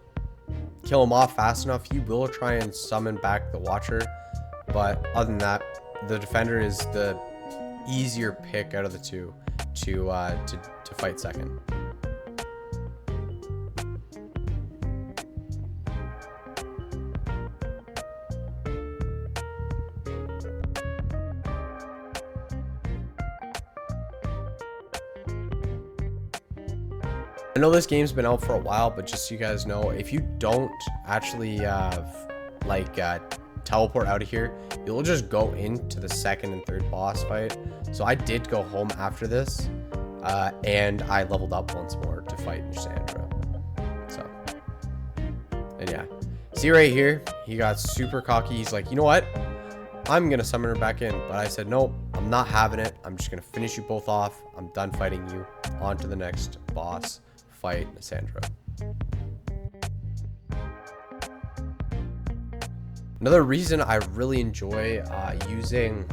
kill him off fast enough, he will try and summon back the Watcher. But other than that, the Defender is the easier pick out of the two to fight second. I know this game's been out for a while, but just so you guys know, if you don't actually teleport out of here, you'll just go into the second and third boss fight. So I did go home after this, and I leveled up once more to fight Sandra. So, and yeah, see right here, he got super cocky. He's like, you know what? I'm gonna summon her back in, but I said, nope, I'm not having it. I'm just gonna finish you both off. I'm done fighting you. On to the next boss fight, Sandra. Another reason I really enjoy using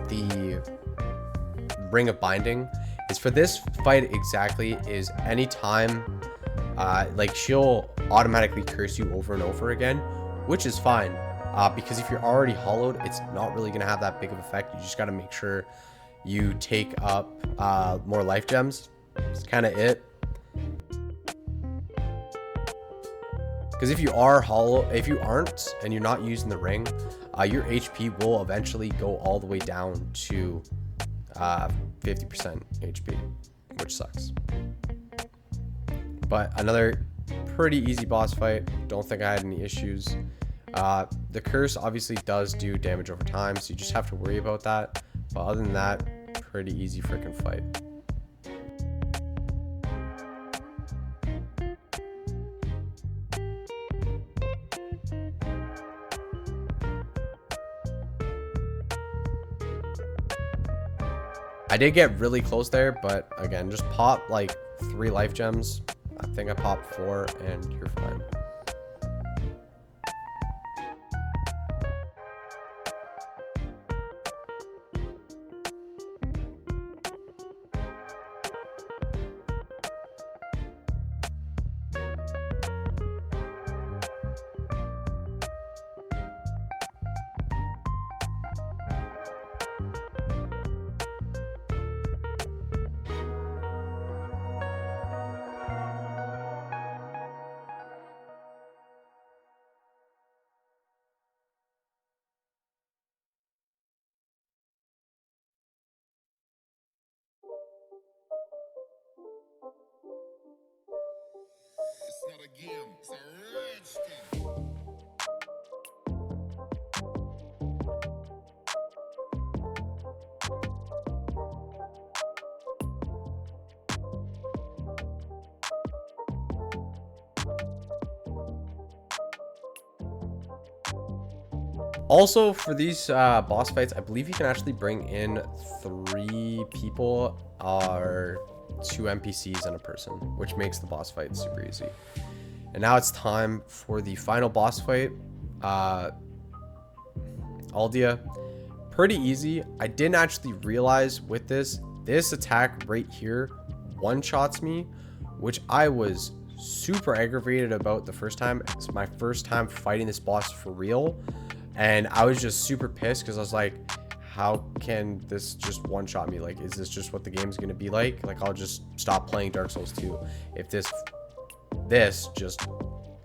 the Ring of Binding is for this fight exactly is anytime like she'll automatically curse you over and over again, which is fine because if you're already hollowed, it's not really gonna have that big of effect. You just got to make sure you take up more life gems. It's kind of it. Because if you are hollow, if you aren't and you're not using the ring, your HP will eventually go all the way down to 50% HP, which sucks. But another pretty easy boss fight. Don't think I had any issues. The curse obviously does do damage over time, so you just have to worry about that. But other than that, pretty easy freaking fight. I did get really close there, but again, just pop like 3 life gems. I think I popped 4 and you're fine. It's not a game, it's a rich thing. Also, for these boss fights, I believe you can actually bring in 3 people or 2 NPCs and a person, which makes the boss fight super easy. And now it's time for the final boss fight. Aldea, pretty easy. I didn't actually realize with this attack right here one-shots me, which I was super aggravated about the first time. It's my first time fighting this boss for real. And I was just super pissed because I was like, how can this just one-shot me? Like, is this just what the game's gonna be like? Like, I'll just stop playing Dark Souls 2 if this just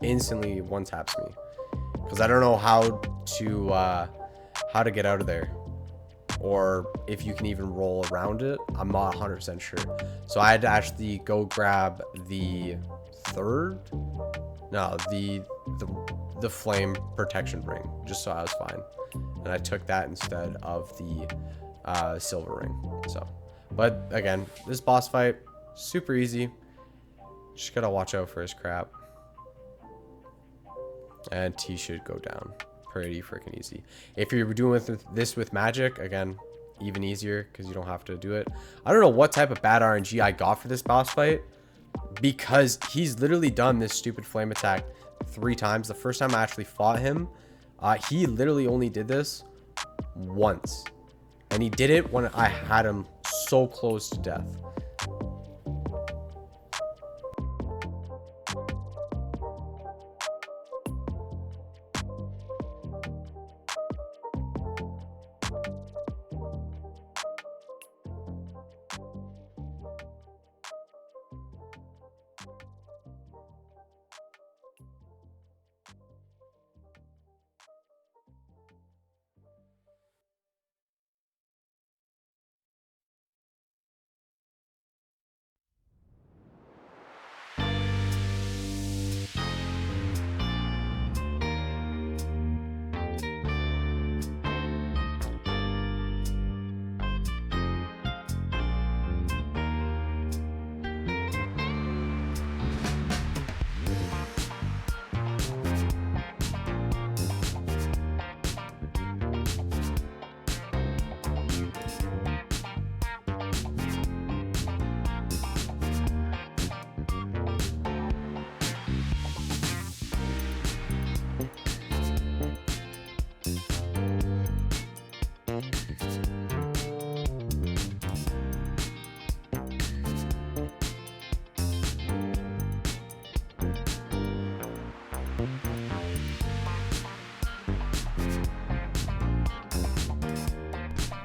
instantly one-taps me. Because I don't know how to get out of there. Or if you can even roll around it. I'm not 100% sure. So I had to actually go grab the the flame protection ring, just so I was fine. And I took that instead of the silver ring. So, but again, this boss fight, super easy. Just gotta watch out for his crap. And T should go down. Pretty freaking easy. If you're doing this with magic, again, even easier because you don't have to do it. I don't know what type of bad RNG I got for this boss fight, because he's literally done this stupid flame attack 3 times. The first time I actually fought him, he literally only did this once, and he did it when I had him so close to death.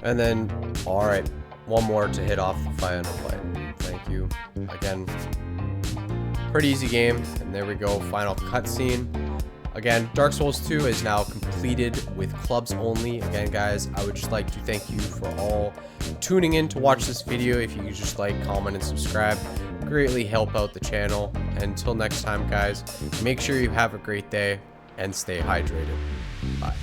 And then, all right, one more to hit off the final fight. Thank you. Again, pretty easy game. And there we go, final cutscene. Again, Dark Souls 2 is now completed with clubs only. Again, guys, I would just like to thank you for all tuning in to watch this video. If you could just like, comment, and subscribe, greatly help out the channel. And until next time, guys, make sure you have a great day and stay hydrated. Bye.